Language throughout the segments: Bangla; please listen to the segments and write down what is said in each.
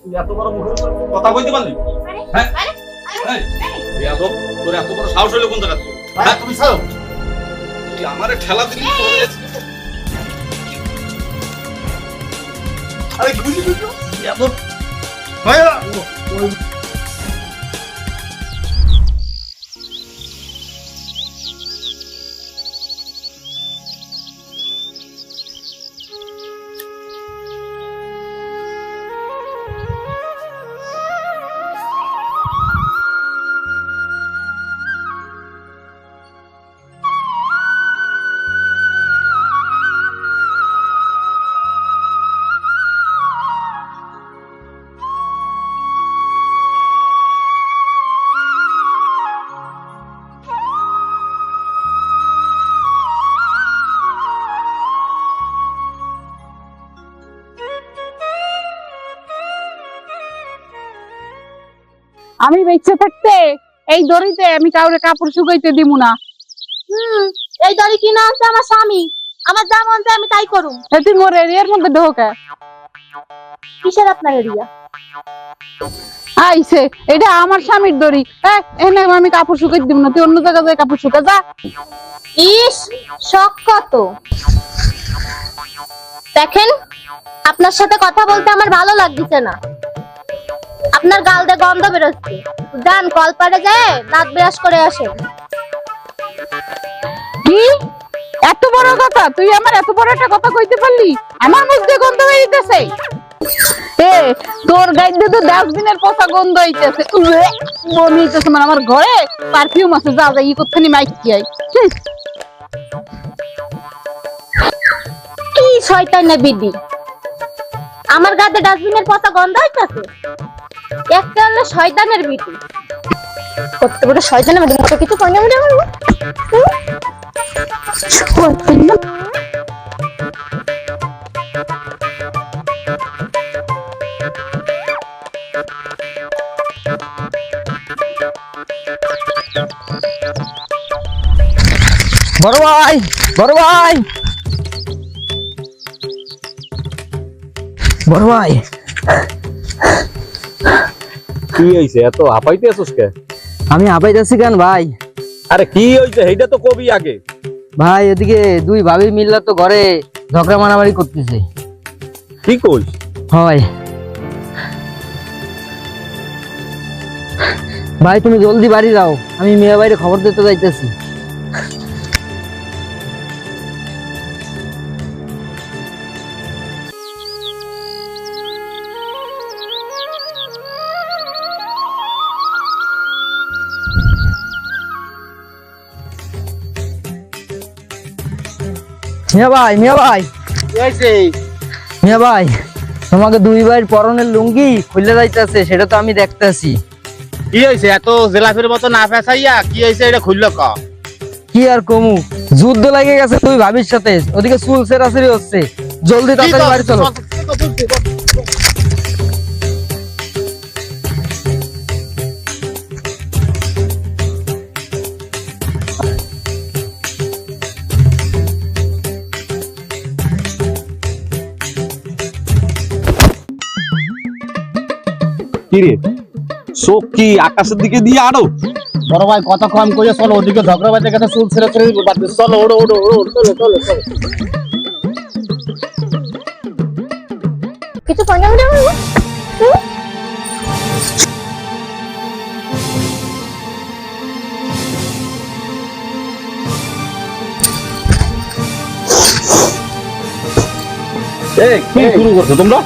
তুই এত বড় মুখের উপর কথা কইতে পারলি? হ্যাঁ এই বেয়াদব, তোর এত বড় সাহস হইলো কোন জায়গা থেকে? হ্যাঁ তুমি ছাড়ো, তুই আমারে ঠেলা দিলি। আরে কি বুঝলি তুই? বেয়াদব হয় না। আমি বেঁচে থাকতে এই দড়িতে আমি কাউরে কাপড় শুকাইতে দিব না। এই দড়ি কিনা আছে আমার স্বামী, আমার যা মন চায় আমি তাই করুম। তুই মোর এরিয়ার মধ্যে ঢোকা কিসের আপনার এরিয়া? আইছে এটা আমার স্বামীর দড়ি। এনে আমি কাপড় শুকাইতে দিব না, তুই অন্য জায়গায় যাই কাপড় শুকা যা। ইস শখ কত! দেখেন, আপনার সাথে কথা বলতে আমার ভালো লাগছে না। আপনার গাল দিয়ে গন্ধ বেরোচ্ছে। যান কলপাড়ে যায় দাঁত ব্রাশ করে আসেন। কি এত বড় কথা? তুই আমার এত বড় একটা কথা কইতে পারলি? আমার মুখ দিয়ে গন্ধ বেরিতেছে। তোর গাইতে তো ডাস্টবিনের পচা গন্ধ হইতেছে, বমি হইতেছে। মানে আমার ঘরে পারফিউম আছে, যা যা ই করতে মাইক কি আই। কি শয়তান না বিডি, আমার গাতে ডাস্টবিনের পচা গন্ধ হইতেছে। একটা হলো শয়তানের বিটি, কত বড় শয়তানের বিটি, মতো কিছু কইনা মনে করব। বড় ভাই, বড় ভাই, বড় ভাই, কি হইছে? এত হাঁপাইতে আছিস কে? আমি হাঁপাইতেছি কেন ভাই? আরে কি হইছে এইটা তো কবি আগে। ভাই এদিকে দুই ভাবি মিললা তো ঘরে ঝগড়া মারামারি করতেছে। কি কইস? হয় ভাই, তুমি জলদি বাড়ি যাও, আমি মেয়ে বাইরে খবর দিতে যাইতেছি। মিয়া ভাই, মিয়া ভাই, মিয়া ভাই, তোমাকে দুই ভাইয়ের পরনের লুঙ্গি খুলে যাইতেছে, সেটা তো আমি দেখতেছি। কি হয়েছে? এত জেলাফের মতো না ফেসাইয়া কি হয়েছে এটা খুললো ক? কি আর কমু, যুদ্ধ লাগে গেছে দুই ভাবির সাথে, ওদিকে চুল সেরাসেরি হচ্ছে। জলদি তাড়াতাড়ি বাড়ি চলো। কি রে, চোখ কি আকাশের দিকে দিয়ে আড়ো? বড় ভাই কত কম করে চলো, ওদিকে ঝগড়া বাজে গেছে, চুল ছেড়ে ছেড়ে চলো, ওড়ো ওড়ো ওড়ো, চলো চলো চলো। কিছু কইনা মনে করব। এই কি শুরু করছো তোমরা?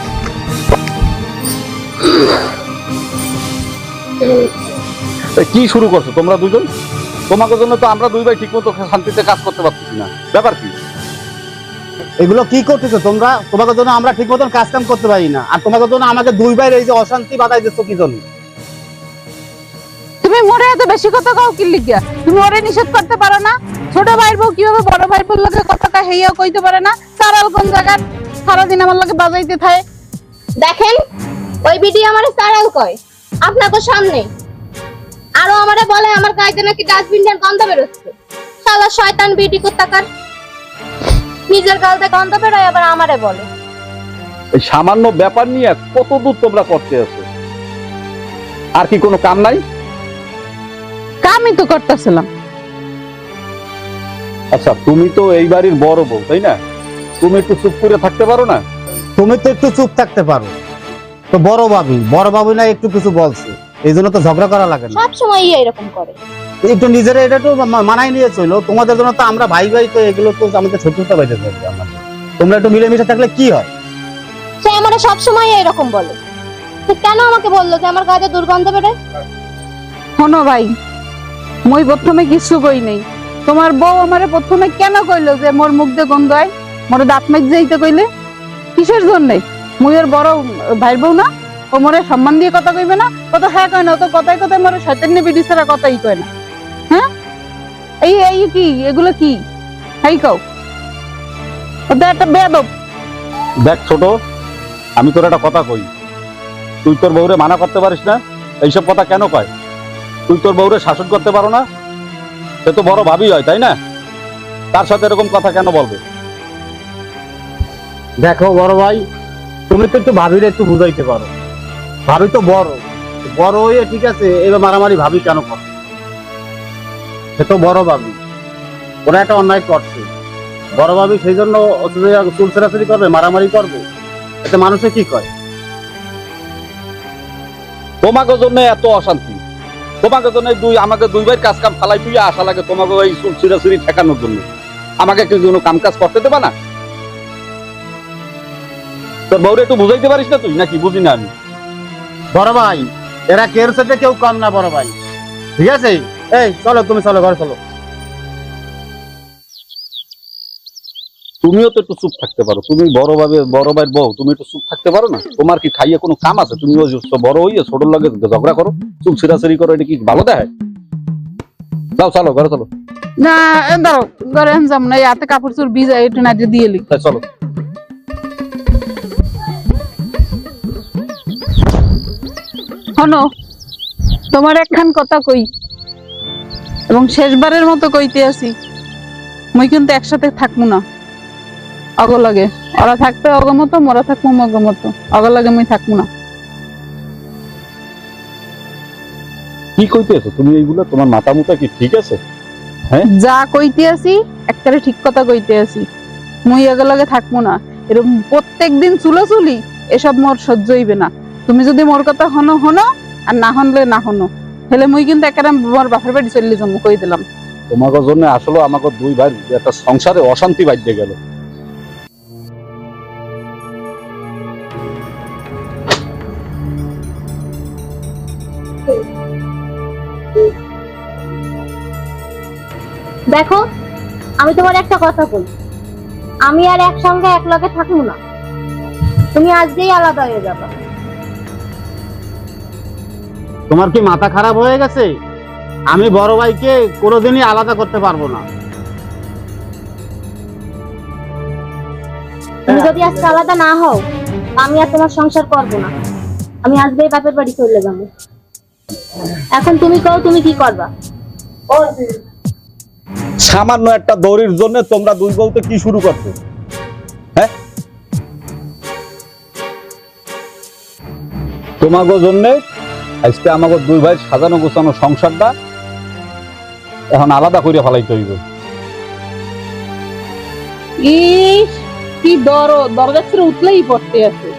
কি শুরু করছো তোমরা দুজন? তোমাদের জন্য তো আমরা দুই ভাই ঠিক মতো শান্তিতে কাজ করতে পারতেছি না, ব্যাপার কি? এগুলো কি করতেছো তোমরা? তোমাদের জন্য আমরা ঠিক মতন কাজ কাম করতে পারি না, আর তোমাদের জন্য আমাকে দুই ভাইয়ের এই যে অশান্তি বাধাই দিচ্ছ কি জন্য? তুমি মোরে এত বেশি কথা কও কি লিগা? তুমি ওরে নিষেধ করতে পারো না? ছোট ভাইয়ের বউ কিভাবে বড় ভাইয়ের বউর লগে কথাটা হেইয়া কইতে পারে না? সারাল কোন জায়গা সারাদিন আমার লগে বাজাইতে থাকে। দেখেন, ওই বিডি আমারে সারাল কয় আপনাদের সামনে, আরো আমারে বলে আমার গাইতে নাকি ডাস্টবিনের গন্ধ বেরোচ্ছে। শালা শয়তান বিডি কুত্তাকার, নিজের গালতে গন্ধ বেরোয় আবার আমারে বলে। এই সামান্য ব্যাপার নিয়ে কত দূর তোমরা করতে আছো? আর কি কোনো কাম নাই? কামই তো করতেছিলাম। আচ্ছা, তুমি তো এই বাড়ির বড় বউ, তাই না? তুমি একটু চুপ করে থাকতে পারো না? তুমি তো একটু চুপ থাকতে পারো। তো বড় ভাবি না একটু কিছু বলছে, এই জন্য তো ঝগড়া করা লাগে না। সব সময় এরকম করে। একটু নিজেরা এটা একটু মানায় নিয়ে চলো। তোমাদের জন্য তো আমরা ভাই তো এগুলো তো আমাদের ছোট ছোট বাইতে থাকবে আমাদের। তোমরা একটু মিলেমিশে থাকলে কি হয়? সে আমারে সব সময় এরকম বলে। তো কেন আমাকে বললো যে আমার গায়ে দুর্গন্ধ বেরোয়? শোনো ভাই, মই প্রথমে কিছু কই নাই। তোমার বউ আমারে প্রথমে কেন কইলো যে মোর মুখ দিয়ে গন্ধ হয়, মোর দাঁত মাইজ যাইতে কইলে? কিসের জন্য? মুই এর বড় ভাইয়ের বউ না? ও মোরে সম্মান দিয়ে কথা কইবে না? কত হ্যাঁ কয় না, তো কথায় কথায় মোরে শয়তানি বিড়ি ছাড়া কথাই কয় না। হ্যাঁ, এই এই কি এগুলো কি? এই কও, ওটা একটা বেয়াদব। দেখ ছোট, আমি তোর একটা কথা কই, তুই তোর বউরে মানা করতে পারিস না? এইসব কথা কেন কয়? তুই তোর বউরে শাসন করতে পারো না? সে তো বড় ভাবি হয়, তাই না? তার সাথে এরকম কথা কেন বলবে? দেখো বড় ভাই, তুমি তো একটু ভাবিরে একটু বুঝাইতে পারো। ভাবি তো বড় হয়ে ঠিক আছে, এবার মারামারি ভাবি কেন করে? সে তো বড় ভাবি, ওরা একটা অন্যায় করছে। বড় ভাবি সেই জন্য চুল ছেড়াছড়ি করবে, মারামারি করবে, এতে মানুষে কি কয়? তোমাকে জন্য এত অশান্তি, তোমাকে জন্য আমাকে দুইবার কাজ কাম ফালাই তুই আসা লাগে তোমাকে ওই চুল ছিঁড়াছিঁড়ি ঠেকানোর জন্য। আমাকে কি কোনো কাম কাজ করতে দেবা না? তোর বউরে একটু বুঝাইতে পারিস না তুই? নাকি বুঝি না আমি? বড় ভাই, এরা কেউ সাথে কেউ কম না বড় ভাই, ঠিক আছে? এই চলো, তুমি চলো, ঘরে চলো। তুমিও তো একটু চুপ থাকতে পারো, তুমি বড় ভাইয়ের বউ, তুমি একটু চুপ থাকতে পারো না? তোমার কি খাইয়ে কোনো কাম আছে? তুমি বড় হইয়ে ছোট লাগে ঝগড়া করো, চুল ছিঁড়াছিঁড়ি করো, এটা কি ভালো দেখায়? যাও চলো, ঘরে চলো। না দাঁড়াও, ঘরে যাম না, এই হাতে কাপড় চোর ভিজা, একটু না দিয়ে এলি। তাই চলো। শোনো, তোমার একখান কথা কই, এবং শেষবারের মতো কইতে আছি, মুই কিন্তু একসাথে থাকবো না। অগ লাগে ওরা থাকতে অগমতো, মোরা থাকবো মগমতো। অগ লাগে মুই থাকবো না। কি কইতেছো তুমি এইগুলো? তোমার মাথা মুথা কি ঠিক আছে? যা কইতে আছি একবারে ঠিক কথা কইতে আছি। মুই অগ লাগে থাকবো না। এরকম প্রত্যেকদিন চুলোচুলি এসব মোর সহ্য হইবে না। তুমি যদি মোর কথা হনো আর না হনলে না হনো, তাহলে মুই কিন্তু একেবারে মোর বাপের বাড়ি চলে যাবো, কই দিলাম। তোমাকে জন্য আসলে আমাকে দুই ভাই একটা সংসারে অশান্তি বাজতে গেল। দেখো, আমি তোমার একটা কথা বলি, আমি আর একসঙ্গে এক লগে থাকবো না। তুমি আজকেই আলাদা হয়ে যাবা। তোমার কি মাথা খারাপ হয়ে গেছে? আমি বড় ভাইকে কোনোদিনই আলাদা করতে পারবো না। তুমি যদি আজকে আলাদা না হও, আমি আর তোমার সংসার করবো না। আমি আজকেই বাপের বাড়ি চলে যাবো। এখন তুমি কও, তুমি কি করবা? সামান্য একটা দড়ির জন্য তোমরা দুই বউতে কি শুরু করছো? হ্যাঁ, তোমাকে জন্য আজকে আমাকে দুই ভাই সাজানো গোছানো সংসারটা এখন আলাদা করে ফেলাইতে হইব। ইস, কি দরজা ছেড়ে উঠলেই পড়তে আছে।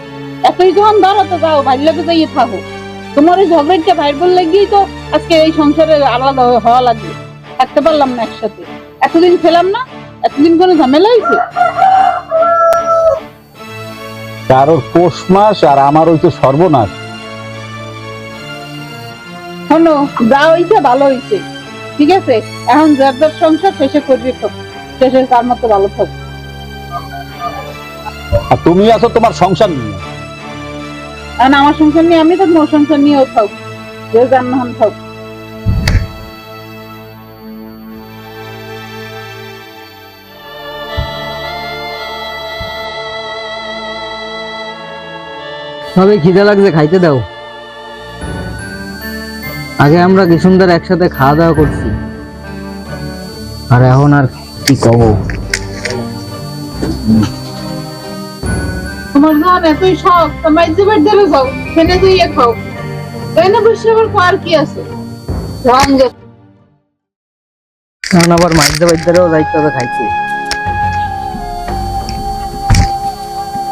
এতই যখন ধরো তো যাও, ভাই লাগে যাইয়ে থাকো। তোমার ওই ঝগড়াটা ভাই বললে গিয়েই তো আজকে এই সংসারে আলাদা হওয়া লাগবে। থাকতে পারলাম না একসাথে, এতদিন খেলাম না, এতদিন কোনো ঝামেলা হয়েছে? কারোর পৌষ মাস আর আমার হইতে সর্বনাশ। শোনো, যা হইছে ভালো হইছে, ঠিক আছে? এখন যার যার সংসার শেষে করবি, শেষে তার মতো ভালো থাক। আর তুমি আছো তোমার সংসার নিয়ে, এখন আমার সংসার নিয়ে আমি থাকবো, ওর সংসার নিয়েও থাক, যে যার নাম থাক। তবে খিদে লাগছে, খাইতে দাও। আগে আমরা কি সুন্দর একসাথে খাওয়া দাওয়া করছি, আর এখন আর কি কব। তোমার যখন এতই শখ তো মাইজে বাড়ি ধরে যাও, খেনে দিয়ে খাও। তাই না, বসে আবার আর কি আছে? রঙে এখন আবার মাইজে বাইদারেও যাইতে হবে খাইতে।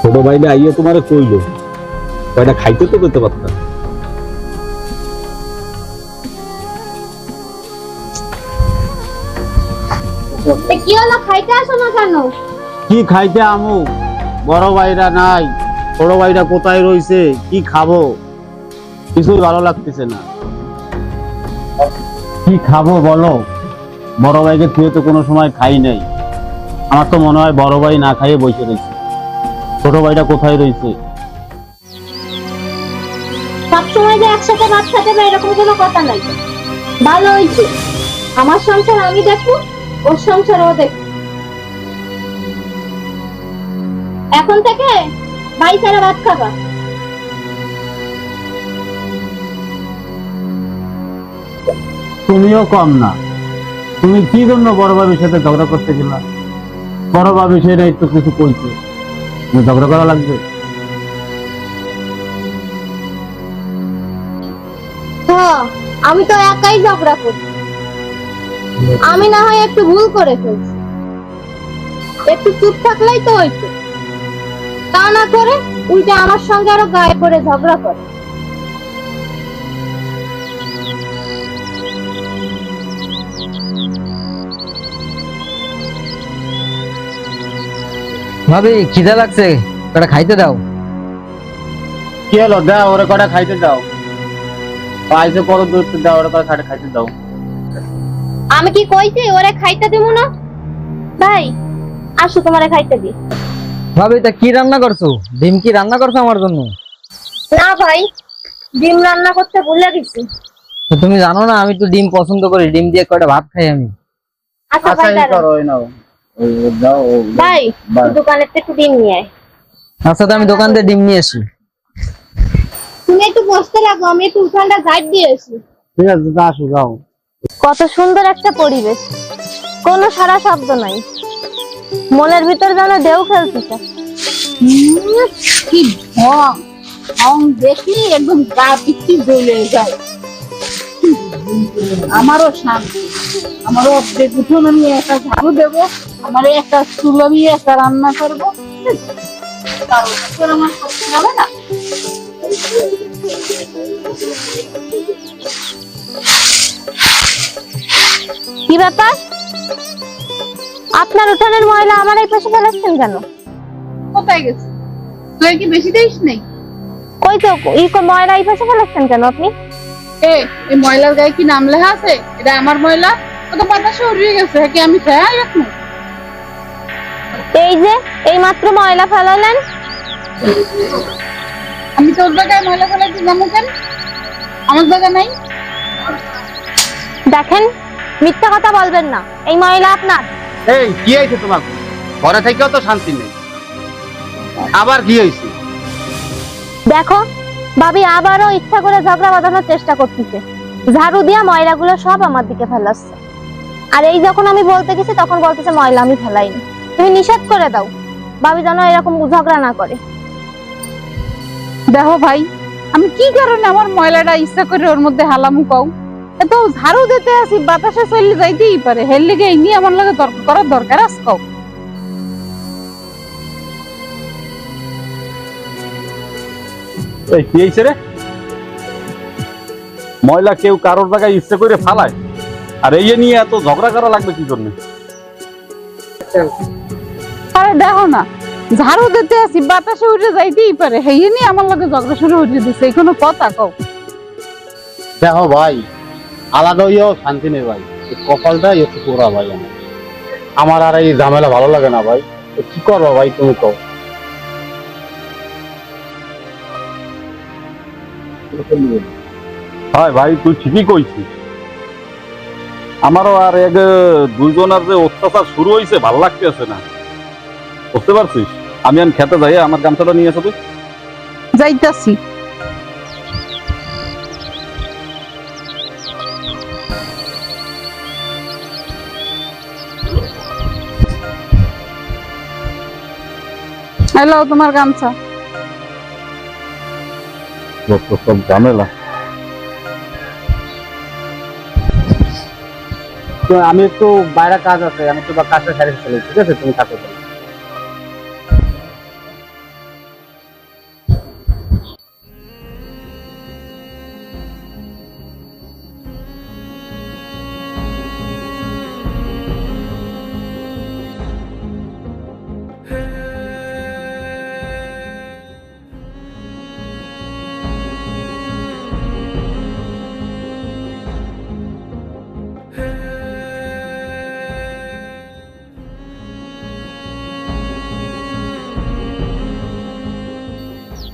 ছোট ভাইলে আইয়া তোমারে কইলো, কয়টা খাইতে তো দিতে পারতাম। কি হলো, খাইতে আসো না কেন? কি খাইতে আমু? বড় ভাইরা নাই, ছোট ভাইরা কোথায় রইছে, কি খাবো? কিছুই ভালো লাগতেছে না। কি খাবো বলো? বড় ভাইকে তুই তো কোনো সময় খাই নাই। আমার তো মনে হয় বড় ভাই না খাইয়ে বসে রয়েছে। ছোট ভাইটা কোথায় রয়েছে? সবসময় যে একসাথে ভাত খেতে হবে এরকম কোনো কথা নাই। ভালো হয়েছে, আমার সংসার আমি দেখবো, ওর সংসার ও দেখবো। এখন থেকে ভাই ছাড়া ভাত খাবা। তুমিও কম না। তুমি কি জন্য বড় ভাবির সাথে ঝগড়া করতে গেলা? বড় ভাবি সেটা একটু কিছু কইছে, তুমি ঝগড়া করা লাগবে? হ্যাঁ, আমি তো একাই ঝগড়া করি। আমি না হয় একটু ভুল করে ফেলছি, একটু চুপ থাকলেই তো হইতো। তা না করে উল্টে আমার সঙ্গে আরো গায়ে করে ঝগড়া করে। ভাবি খিদা লাগছে, কটা খাইতে দাও। কি হলো, দাও ওরে কটা খাইতে দাও। পাইছে কত দূর, দাও ওরে কটা খাইতে দাও। আমি কি কইছি ওরে খাইতে দিব না? ভাই আসো, তোমারে খাইতে দি। ভাবি তা কি রান্না করছো? ডিম কি রান্না করছো আমার জন্য? না ভাই, ডিম রান্না করতে ভুলে গেছি। তো তুমি জানো না আমি তো ডিম পছন্দ করি, ডিম দিয়ে কয়টা ভাত খাই আমি। আচ্ছা আচ্ছা ভাই, এই দাঁড়াও। করো, এই নাও, ওই দাও। ভাই বাহ। দোকানের থেকে একটু ডিম নিয়ে আয়। আচ্ছা তো আমি দোকান থেকে ডিম নিয়ে আসি। তুমি একটু বসতে লাগো, আমি একটু উঠানটা গাইড দিয়ে আসি। ঠিক আছে, তা আসো, যাও। কত সুন্দর একটা পরিবেশ, কোনো সারা শব্দ নাই, মনের ভিতর যেন ঢেউ খেলতেছে। কি ঢং, ঢং দেখি একদম গা পিচ্ছি জ্বলে যায়। আমারও শান্তি, আমারও অর্ধেক উঠোন আমি একটা ঝাড়ু দেবো, আমারও একটা চুল আমি একটা রান্না করবো। কারণ তোর আমার করতে হবে না। কি ব্যাপার, আপনার উঠানের ময়লা আমার এই পাশে ফেলাচ্ছেন কেন? কোথায় গেছে? তুই কি বেশি দিস নেই? কই তো ময়লা এই পাশে ফেলাচ্ছেন কেন আপনি? এই ময়লার গায়ে কি নাম লেখা আছে? এটা আমার ময়লা, ও তো বাতাসে উড়িয়ে গেছে, কি আমি খেয়াল রাখবো? এই যে এই মাত্র ময়লা ফেলালেন। আমি তোর জায়গায় ময়লা ফেলাইতে যাবো কেন? আমার জায়গা নাই। দেখেন, মিথ্যা কথা বলবেন না, এই ময়লা আপনার। এই কি হয়েছে তোমার? ঘরে থেকেও তো শান্তি নেই, আবার কি হয়েছে? দেখো ভাবি আবারও ইচ্ছা করে ঝগড়া বাঁধানোর চেষ্টা করতেছে, ঝাড়ু দিয়া ময়লাগুলো সব আমার দিকে ফেলাচ্ছে। আর এই যখন আমি বলতে গেছি তখন বলতেছে ময়লা আমি ফেলাইনি। তুমি নিষেধ করে দাও, ভাবি যেন এরকম ঝগড়া না করে। দেখো ভাই, আমি কি কারণে আমার ময়লাটা ইচ্ছা করে ওর মধ্যে হালামু কও? এত ঝাড়ু দিতে আসি, বাতাসে চলে যাইতেই পারে, হের লেগে এই নিয়ে আমার লগে তর্ক করার দরকার আছে কও? এই কি হয়েছে রে? ময়লা কেউ কারোর জায়গায় ইচ্ছে করে ফালায়, আর এই নিয়ে এত ঝগড়া করা লাগবে কি জন্য? আরে দেখো না, ঝাড়ু দিতে আসি, বাতাসে উঠে যাইতেই পারে, হেই নিয়ে আমার লগে ঝগড়া শুরু হয়ে দিচ্ছে। এই কোনো কথা কও? দেখো ভাই, আলাদা হইয়াও শান্তি নেই ভাই। এই কপালটাই একটু পোড়া ভাই। আমার আর এই ঝামেলা ভালো লাগে না ভাই। কি করবো ভাই, তুমি কও। হয় ভাই, তুই ঠিকই কইছিস। আমারও আর এক দুইজনের যে অত্যাচার শুরু হয়েছে ভাল লাগতেছে না, বুঝতে পারছিস? আমি আর খেতে যাই, আমার গামছাটা নিয়ে এসো তুই। যাইতাছি। হ্যালো, তোমার গামছা। যত সব ঝামেলা। তো আমি একটু বাইরে কাজ আছে, আমি তো কাজটা সারি ফেলি, ঠিক আছে? তুমি থাকো তাহলে।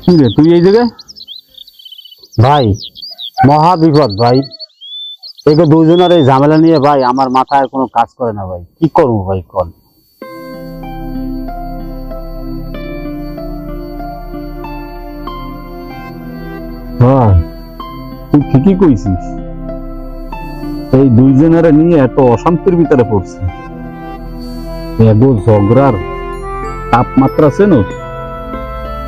কি রে তুই এই জায়গায়? ভাই মহা বিপদ ভাই, এগো দুজনের এই ঝামেলা নিয়ে ভাই আমার মাথায় কোনো কাজ করে না ভাই, কি করবো ভাই কল? হ্যাঁ তুই ঠিকই কইছিস, এই দুইজনের নিয়ে এত অশান্তির ভিতরে পড়ছি। এগো ঝগড়ার তাপমাত্রা চেনো?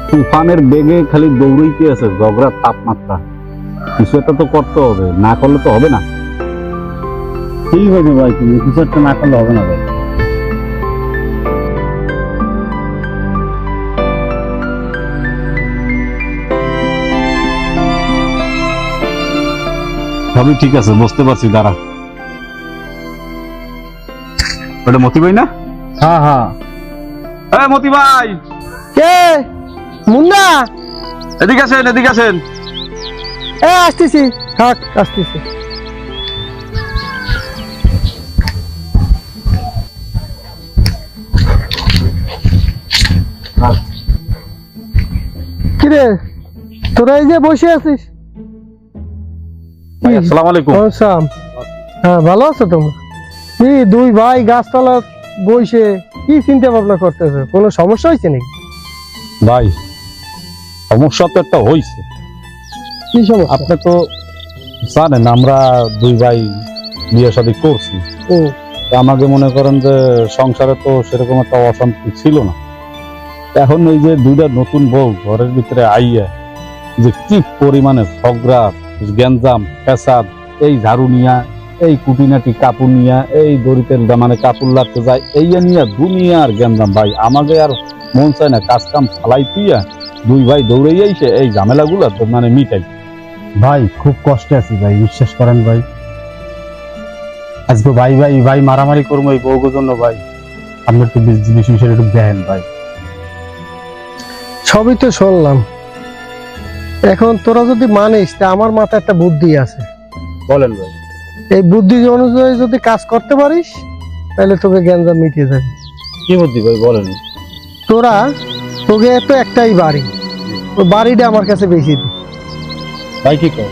তুফানের বেগে খালি দৌড়াইতে আছে ঝগড়ার তাপমাত্রা। কিছু একটা তো করতে হবে, না করলে তো হবে না। ঠিক হয়েছে ভাই, তুমি কিছু একটা না করলে হবে না ভাই। সবই ঠিক আছে, বুঝতে পারছি, দাঁড়া। ওটা মতি ভাই না? হ্যাঁ হ্যাঁ। হ্যাঁ মতি ভাই, কে? মুন্না? এদিকে আসেন, এদিকে আসেন। আসতেছি, থাক আসতেছি। কিরে তোরা এই যে বসে আছিস? ভাই আসসালামু আলাইকুম। সালাম। হ্যাঁ ভালো আছো তোমরা? কি দুই ভাই গাছতলা বসে কি চিন্তা ভাবনা করতেছো? কোনো সমস্যা হয়েছে নাকি? ভাই সমস্যা তো একটা হয়েছে। কি সমস্যা? আপনি তো জানেন আমরা দুই ভাই বিয়ে শাদী করছি। হুম। তা আমাকে মনে করেন যে সংসারে তো সেরকম একটা অশান্তি ছিল না। এখন এই যে দুইটা নতুন বউ ঘরের ভিতরে আইয়া যে কি পরিমাণে ঝগড়া, গ্যাঞ্জাম, ফ্যাসাদ, এই ঝাড়ু নিয়া, এই কুটিনাটি কাপড় নিয়া, এই দড়িতে মানে কাপড় লাগতে যায়, এই নিয়ে দুনিয়ার গ্যাঞ্জাম। ভাই আমাকে আর মন চায় না কাজ কাম ফালাই তুইয়া দুই ভাই দৌড়ে আইসে এই ঝামেলাগুলো মানে মিটাই। ভাই খুব কষ্টে আছি ভাই, বিশ্বাস করেন ভাই। আজকে ভাই ভাই ভাই মারামারি করবো এই বউগোর জন্য ভাই। আপনি একটু জিনিস একটু দেখেন ভাই। সবই তো শুনলাম, এখন তোরা যদি মানিস তা আমার মাথায় একটা বুদ্ধি আছে। বলেন ভাই। এই বুদ্ধি অনুযায়ী যদি কাজ করতে পারিস তাহলে তোকে গ্যাঞ্জাম মিটিয়ে যাবে। কি বুদ্ধি ভাই বলেন? তোরা তোকে তো একটাই বাড়ি, ওই বাড়িটা আমার কাছে বেশি দে, ভাই কি কর?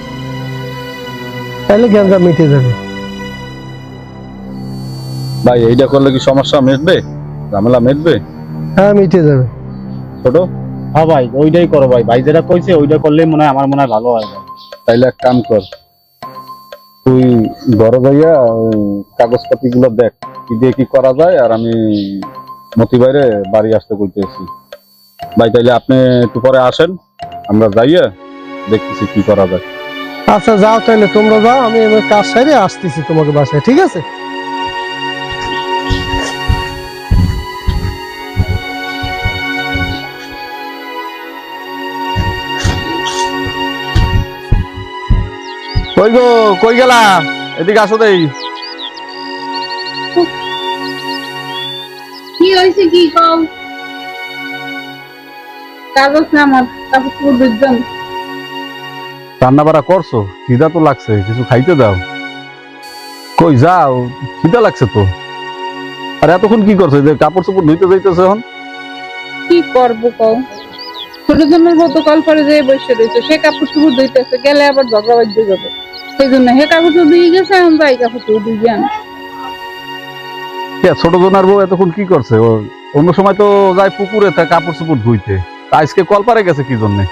তাহলে গ্যাঞ্জাম মিটে যাবে। ভাই এইটা করলে কি সমস্যা মিটবে, ঝামেলা মিটবে? হ্যাঁ মিটে যাবে। ছোট হ্যাঁ ভাই ওইটাই করো ভাই, ভাই যেটা কইছে ওইটা করলেই মনে হয় আমার মনে হয় ভালো হয় ভাই। তাইলে এক কাম কর, তুই ঘরে যাইয়া কাগজপাতি গুলো দেখ কি দিয়ে কি করা যায়, আর আমি মতি বাইরে বাড়ি আসতে কইতেছি। ভাই তাইলে আপনি একটু পরে আসেন, আমরা যাইয়া দেখতেছি কি করা যায়। আচ্ছা যাও তাহলে, তোমরা যাও, আমি আমার কাজ সেরে আসতেছি তোমাকে বাসায়, ঠিক আছে? কই গো, কই গেলা? এদিকে আসো দেই। কি হয়েছে কি কও? কাগজ না আমার কাপড় বুঝলাম। রান্না বাড়া করছো? খিদা তো লাগছে, কিছু খাইতে দাও। কই যাও, খিদা লাগছে তো। আর এতক্ষণ কি করছো? যে কাপড় চোপড় ধুইতে যাইতেছে এখন? কি করবো কও? ছোট জনের মতো কল করে যে বসে রয়েছে, সে কাপড় চোপড় ধুইতেছে, গেলে আবার ঝগড়া বাজতে যাবে। সেই জন্য হে কাপড় চোপড় ধুয়ে গেছে, এখন যাই কাপড় চোপড় ধুয়ে আন। ছোট জনার বউ এতক্ষণ কি করছে? ও অন্য সময় তো যায় পুকুরে তা কাপড় চোপড় ধুইতে, তা আজকে কল পারে গেছে কি জন্যে?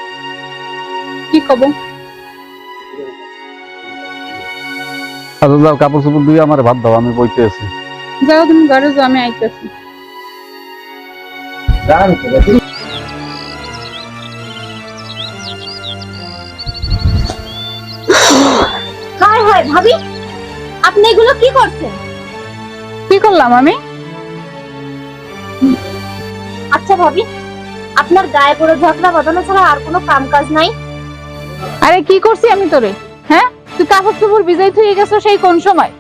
কি কব? আচ্ছা যাও, কাপড় চোপড় ধুয়ে আমার ভাত দাও, আমি বইতে আছি। যাও তুমি ঘরে যাও, আমি আইতেছি। হয় ভাবি, আপনি এগুলো কি করছেন? কি করলাম আমি? আচ্ছা ভাবি, আপনার গায়ে পড়ে ঝগড়া বাঁধানো ছাড়া আর কোনো কাম কাজ নাই? আরে কি করছি আমি তোরে? হ্যাঁ, তুই কাপড় চোপড় ভিজাই থুয়ে গেছো সেই কোন সময়?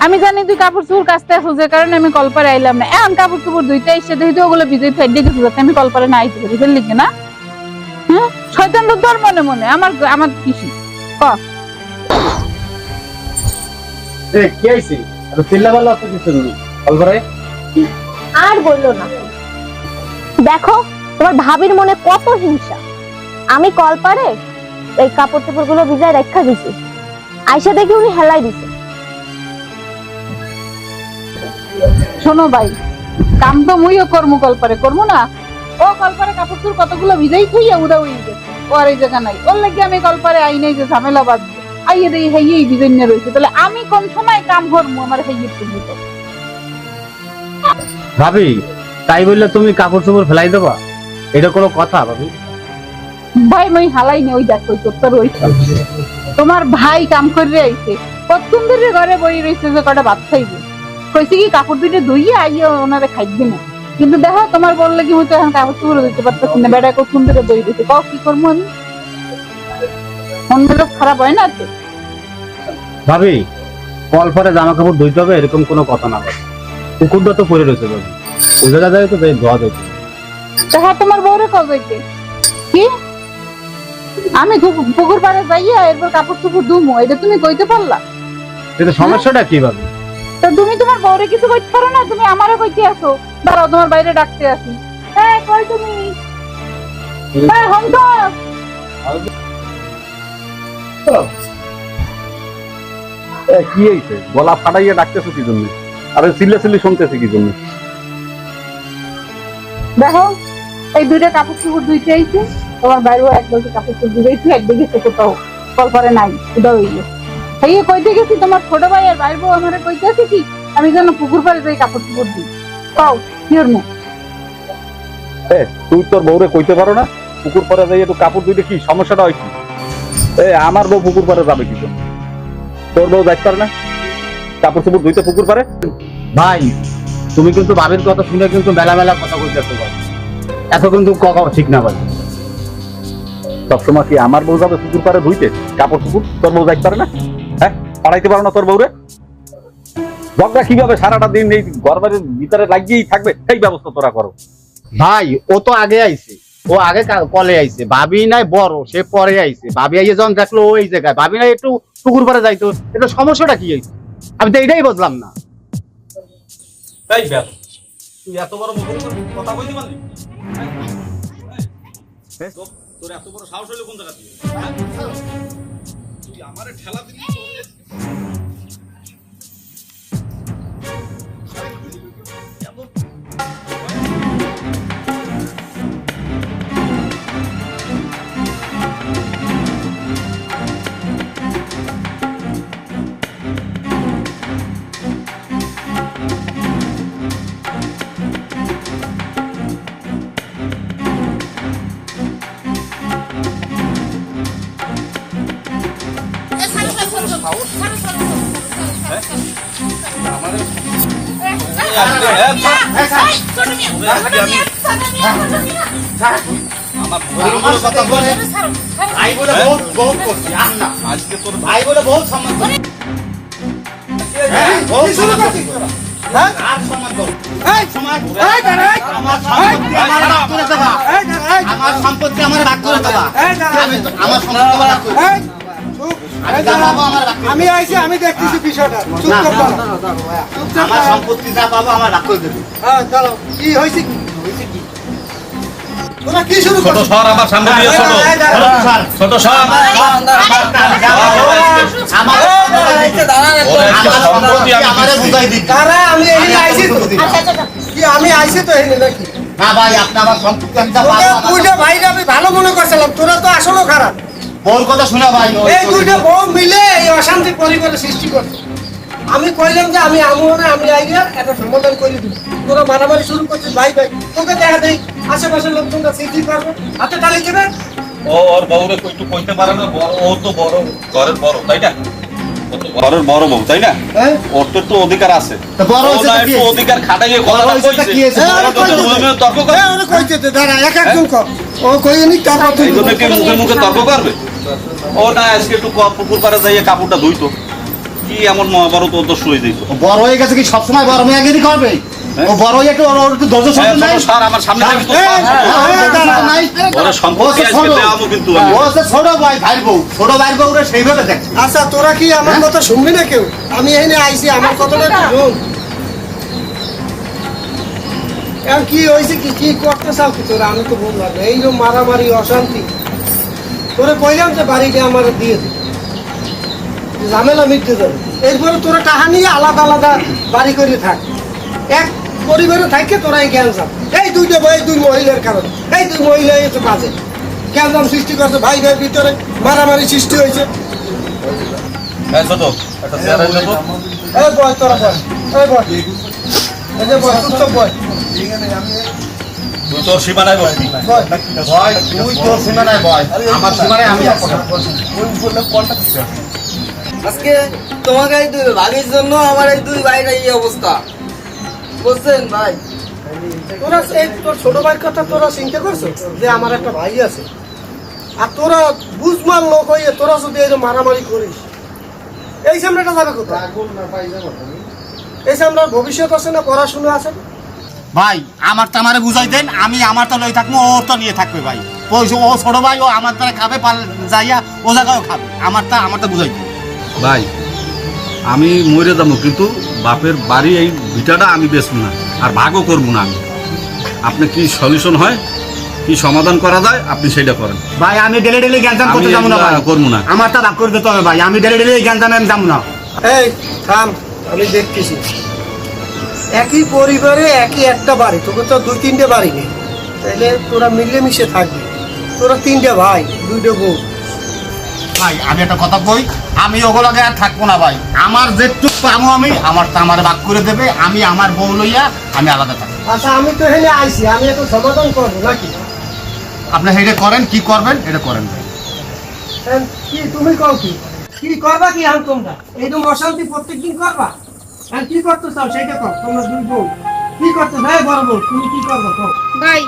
আমি জানি তুই কাপড় চোপড় কাচতে আসো, যে কারণে আমি কলপারে আইলাম না। এখন কাপড় চোপড় দুইটা এসে দেখি তুই ওগুলো ভিজাই থুয়ে গেছো, যাতে আমি কলপারে না আইতে পারি। ফেললি কি না? হ্যাঁ, শয়তান তো তোর মনে মনে, আমার আমার কিছু ক। কি হয়েছে? এত চিল্লাপাল্লা অত কিছু নেই, কল করে। আর বললো না, দেখো তোমার ভাবির মনে কত হিংসা। আমি কল পারে এই কাপড় চোপড় গুলো ভিজায় রেখা দিছি, আইসা দেখি উনি হেলাই দিছে। শোনো ভাই, কাম তো মুইও করমু, কলপারে করমু না? ও কলপারে কাপড় চোপড় কতগুলো ভিজাই থুইয়া উদা হয়ে গেছে, ও আর এই জায়গা নাই। ওর লাগে আমি কলপারে আই নাই যে ঝামেলা বাঁধবো, আইয়ে দেই হেই ভিজাইনে রয়েছে। তাহলে আমি কোন সময় কাম করবো? আমার হেই তুমি তো ভাবি, তাই বললে তুমি কাপড় চোপড় ফেলাই দেবা? এটা কোনো কথা ভাবি? ভাই মই হালাই নে, ওই দেখো তোর ওই তোমার ভাই কাম করে আইছে, কতক্ষণ ধরে ঘরে বই রইছে যে কটা ভাত খাইবে। কইছে কি কাপড় দুইটা ধুইয়া আইয়া ওনারে খাইবে না, কিন্তু দেখো তোমার বললে কি হইতো, এখন কাপড় চোপড় দিতে পারতেছি না। বেড়া কতক্ষণ ধরে বই রইছে, কও কি করবো আমি? মন মেজাজ খারাপ হয় না তো? ভাবি, কল পরে জামা কাপড় ধুইতে হবে এরকম কোনো কথা না। ভাবি, পুকুরটা তো পরে রয়েছে ভাবি, ওই জায়গা যায় তো ধোয়া যাইতে। দেখা তোমার বউরে কও যাইতে কি আমি পুকুর পাড়ে যাইয়া এরপর কাপড় চোপড় ধুমো, এটা তুমি কইতে পারলা? কিন্তু সমস্যাটা কি ভাবি? তো তুমি তোমার বউরে কিছু কইতে পারো না? তুমি আমারও কইতে আসো, দাঁড়াও তোমার বাইরে ডাকতে আসি। হ্যাঁ, কই তুমি? হ্যাঁ, হন্ত কি হয়েছে? গলা ফাটাইয়া ডাকতেছো কি জন্য? আরে চিল্লি শুনতেছি কি জন্য? দেখো, এই দুইটা কাপড় চোপড় ধুইতে আইছে, তোমার বাইরেও এক বলতে কাপড় চোপড় ধুইতে, একদিকে সে কোথাও কল করে নাই, উদা হইলো। এই কইতে গেছি তোমার ছোট ভাই আর বাইর বউ আমারে কইতে আছে কি আমি যেন পুকুর পাড়ে যাই কাপড় চোপড় দিই। কও কি হরমু? তুই তোর বউরে কইতে পারো না পুকুর পাড়ে যাই একটু কাপড় ধুইতে? কি সমস্যাটা হয় কি? আমার বউ পুকুর পাড়ে যাবে কি জন্য? তোর বউ যাইতে পারে না কাপড় চোপড় ধুইতে পুকুর পাড়ে? ভাই, তুমি কিন্তু ভাবির কথা শুনে কিন্তু মেলা মেলা কথা বলতে পারো, এত কিন্তু কথা ঠিক না ভাই। সবসময় কি আমার বউ যাবে পুকুর পাড়ে ধুইতে কাপড় চোপড়? তোর বউ যাইতে পারে না? হ্যাঁ, পাড়াইতে পারো না তোর বউরে? ঝগড়া কিভাবে সারাটা দিন এই ঘর বাড়ির ভিতরে লাগিয়েই থাকবে, সেই ব্যবস্থা তোরা করো। ভাই, ও তো আগে আইছে, ও আগে কলে আইছে। ভাবি নাই বড়, সে পরে আইছে। ভাবি আইয়ে যখন দেখলো ও এই জায়গায়, ভাবি নাই একটু পুকুর পাড়ে যাইতো, এটা সমস্যাটা কি হয়েছে? আমি তো এটাই বুঝলাম না। তাই ব্যাস, তুই এত বড় মুখের উপর কথা কইতে পারলি? তোর এত বড় সাহস হইলো কোন জায়গা থেকে? তুই আমারে ঠেলা দিলি। আজকে তোর ভাই বলে বহুত সম্মান করি। আমার সম্পত্তি আমার ভাগ করে দেবা। আমার আমি আইছি, আমি দেখতেছি বিষয়টা। চুপ কর বাবা। আমার সম্পত্তি যা পাবো আমার ভাগ করে দেবে। হ্যাঁ, চলো। কি হইছে কি? হইছে কি? তোরা কি শুরু ছোট করছিস? শহর আমার সামনে দিয়ে ছোট ছোট শহর আমারে বুঝাই দিন। কারা? আমি এখানে আইছি তো। আচ্ছা আচ্ছা, কি আমি আইছি তো এখানে নাকি? না ভাই, আপনি আমার সম্পত্তি আমি যা তোরা পাবো। দুইটা ভাইরা আমি ভালো মনে করছিলাম, তোরা তো আসলে খারাপ। ওর কথা শুনে ভাই, এই দুইটা বউ মিলে এই অশান্তি পরিবারের সৃষ্টি করছে। আমি কইলাম যে আমি আমনে আমি আইয়া একটা সমাধান করে দিব। তোরা মারামারি শুরু করছিস ভাই ভাই। তোকে দেখা দেই আশেপাশের লোকজনরা সিদ্ধি পারবে, হাতে টালি দেবে। ও ওর বউরে একটু কইতে পারে না? ও তো বড়, ঘরের বড়, তাই না? ঘরের বড় বউ তাই না, হ্যাঁ ওর তো একটু অধিকার আছে। তো বড় ও হয়েছে না তো কি একটু হয়েছে? অধিকার খাটাইয়ে বড় কথাটা হয়েছে তো কইছে। কি হয়েছে? ওরা বড় তো কইছে। মুখে মুখে তর্ক করে। ওরে কইতে দাঁড়া এক একজন কর ও কইয়ে নি তারপর তুই এই জন্য কি মুখে মুখে তর্ক করবে? ও না আজকে একটু পুকুর পাড়ে যাইয়ে কাপড়টা ধুইতো, কি এমন মহাভারত উদ্দেশ্য হয়ে দিত। ও বড় হয়ে গেছে কি সবসময় বড় মেয়াগিরি করবে? ও বড় হয়ে একটু ওর একটু ধৈর্য সহ্য নাই। স্যার আমার সামনে থেকে তো ওরা সম্পত্তি আজকে দেওয়াবো কিন্তু আমি। ও হচ্ছে ছোট ভাই ভাইয়ের বউ, ছোট ভাইয়ের বউ ওরা সেইভাবে দেখ। আচ্ছা তোরা কি আমার কথা শুনবি না কেউ? আমি এখানে আইছি আমার কথাটা একটু শোন। এখন কি হয়েছে কি কি করতে চাও কি তোরা? আমি তো বললাম না, এই যে মারামারি অশান্তি তোরা কইলাম যে বাড়িটা আমার দিয়ে দে, ঝামেলা মিটতে যাবে। এরপরে তোরা টাকা নিয়ে আলাদা আলাদা বাড়ি করে থাক, এক পরিবারে থাকলে তোরা এই জ্ঞান এই দুইটা ভাই দুই মহিলার কারণে এই দুই মহিলা এসে কাজে জ্ঞান সৃষ্টি করছে, ভাই ভাইয়ের ভিতরে মারামারি সৃষ্টি হয়েছে। এই ছোট, একটা চেয়ার এনে তো। এই বয় তোরা বয়, এই বয়, এই যে বয়, তুই চুপ বয়, তুই তোর সীমানায় বসবি। বয়। ভাই তুই তোর সীমানায় বয়, আমার সীমানায় আমি আসবো না। আজকে তোমাকে এই দুই ভাবির জন্য আমার এই দুই ভাইয়ের এই অবস্থা, বুঝছেন ভাই? তোরা এই তোর ছোট ভাইয়ের কথা তোরা চিন্তা করছো যে আমার একটা ভাই আছে, আর তোরা বুঝমান লোক হইয়ে তোরা যদি এই যে মারামারি করিস, এই সামনেটা যাবে কোথায়? এই সামনের ভবিষ্যৎ আছে না, পড়াশোনা আছে? ভাই আমার তো আমারে বুঝাই দেন, আমি আমার তো লই থাকবো, ও তো নিয়ে থাকবে ভাই। পয়সা ও ছোট ভাই, ও আমার দ্বারা খাবে, যাইয়া ও জায়গাও খাবে, আমারটা বুঝাই দেন। ভাই আমি মরে যাবো, কিন্তু বাপের বাড়ি এই ভিটাটা আমি বেচবো না, আর ভাগও করবো না আমি। আপনি কি সলিউশন হয়, কি সমাধান করা যায় আপনি সেটা করেন। ভাই আমি ডেলি ডেলি জ্ঞান আমি করতে যাবো না ভাই, এগুলা করবো না। আমারটা ভাগ করে দিতে হবে ভাই, আমি ডেলি ডেলি জ্ঞান আমি যাবো না। এই থাম, আমি দেখতেছি একই পরিবারে একই একটা বাড়ি, তোকে তো দুই তিনটে বাড়ি নেই, তাইলে তোরা মিলেমিশে থাকবি। তোরা তিনটে ভাই দুইটা বউ, ভাই আমি একটা কথা কই, আমি ওগুলোকে আর থাকবো না ভাই, আমার যেটুকু পাবো আমি আমারটা আমার ভাগ করে দেবে, আমি আমার বউ লইয়া আমি আলাদা থাকবো। আচ্ছা আমি তো এখানে আইছি, আমি একটু সমাধান করবো নাকি? আপনি এটা করেন, কি করবেন এটা করেন ভাই। কি তুমি কও কি কি করবা কি? আমি তোমরা এইরকম অশান্তি প্রত্যেকদিন করবা? আর কি করতে চাও সেটা কর, তোমরা দুই বউ কি করতে চাই? বড় বউ তুমি কি করবো কও? ভাই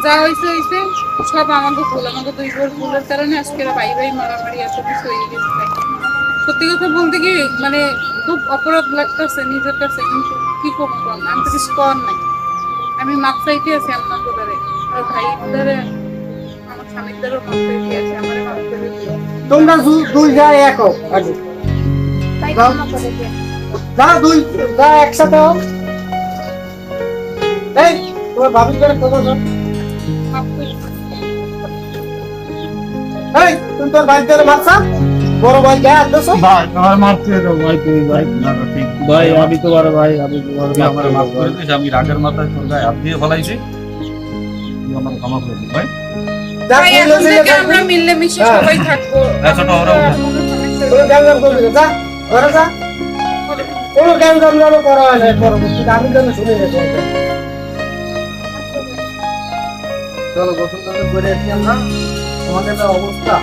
যা হয়েছে হয়েছে, সব আমাকে ভুল, আমাকে দুই বোর ভুলের কারণে আজকে ভাই ভাই মারামারি এত কিছু হয়ে গেছে ভাই। সত্যি কথা বলতে কি মানে খুব অপরাধ লাগতেছে নিজের কাছে, কিন্তু কি করবো আমি তো কিছু করার নাই। আমি মাপ চাইতে আছি আপনার ধরে, আর ভাই ধরে আমার স্বামীর ধরে মাপ চাইতে আছি, আমার মাপ করে দিও। তোমরা দুই যা এক হও আগে, তাই ক্ষমা করে দিও। যা দুই যা একসাথে হও। এই তোমার ভাবির করে কথা শোন। মাপ করে এই তুমি তোর ভাই ধরে মারছা, বড় ভাই গায়ে হাত দিছো? ভাই আমার মারতে দাও ভাই, তুমি ভাই ভাই আমি তো বড় ভাই, আমি তুই আমার মাফ করে দিস, আমি রাগের মাথায় তোর গায়ে হাত দিয়ে ফেলাইছি, তুই আমার ক্ষমা করে দিস ভাই। যা ভাই মিলে এখন মিলে থেকে থাকবি। আমরা মিলে মিশে হ্যাঁ। সবাই থাকবো। হ্যাঁ, ছোট, ওরা উঠো। কোনো সমস্যা কোনো গ্যাঞ্জাম করবি না, যা ঘরে যা। কোনো গ্যাঞ্জাম যেন করা হয় না পরবর্তীতে, আমি যেন শুনে গেছি। চলো গোসল টোসল করে আসি আমরা, তোমাদের যা অবস্থা